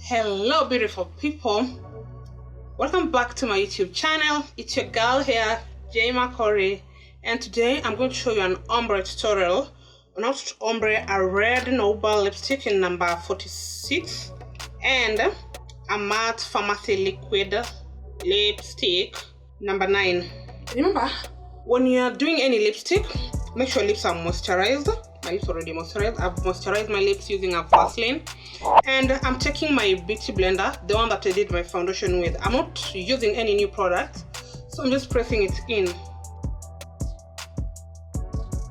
Hello beautiful people, welcome back to my YouTube channel. It's your girl here, Jema Corey, and today I'm going to show you an ombre tutorial on how to ombre a red noble lipstick in number 46 and a matte pharmacy liquid lipstick number 9. Remember, when you're doing any lipstick, make sure lips are moisturized. My lips already moisturized. I've moisturized my lips using a Vaseline, and I'm taking my beauty blender, the one that I did my foundation with. I'm not using any new product, so I'm just pressing it in.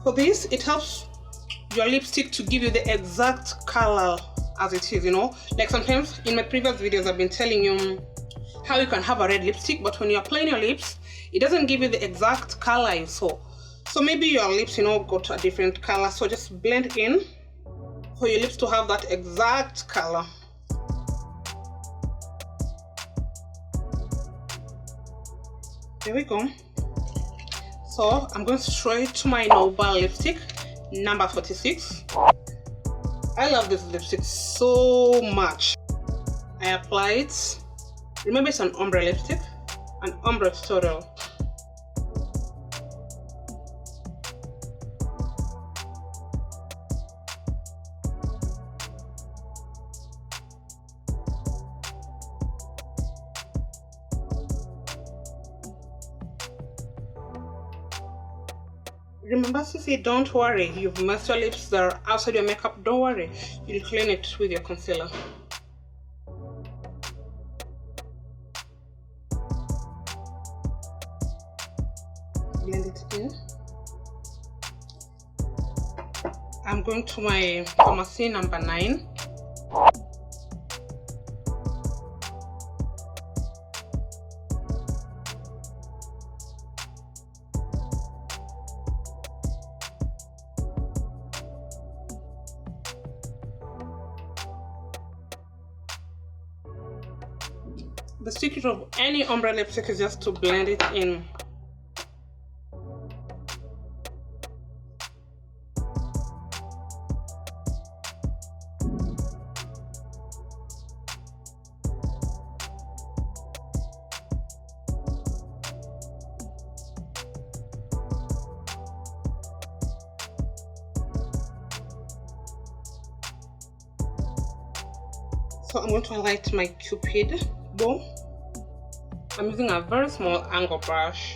For this, it helps your lipstick to give you the exact color as it is, like sometimes in my previous videos I've been telling you how you can have a red lipstick, but when you're applying your lips, it doesn't give you the exact color you saw. So maybe your lips, got a different color. So just blend in for your lips to have that exact color. There we go. So I'm going straight to my noble lipstick, number 46. I love this lipstick so much. I apply it. Remember, it's an ombre lipstick, an ombre tutorial. Remember, Sissy, don't worry. You've messed your lips, they're outside your makeup. Don't worry. You'll clean it with your concealer. Blend it in. I'm going to my pharmacy number 9. The secret of any ombre lipstick is just to blend it in. So I'm going to highlight my Cupid bow. I'm using a very small angle brush.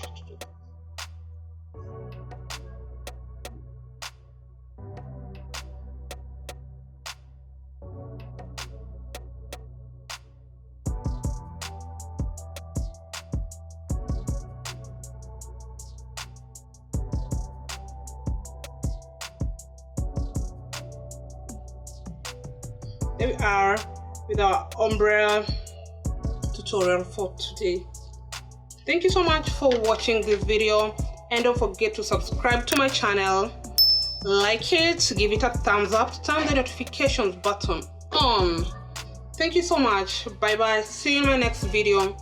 There we are with our ombre tutorial for today. Thank you so much for watching this video, and don't forget to subscribe to my channel, like it, give it a thumbs up, turn the notifications button on. Thank you so much. Bye bye. See you in my next video.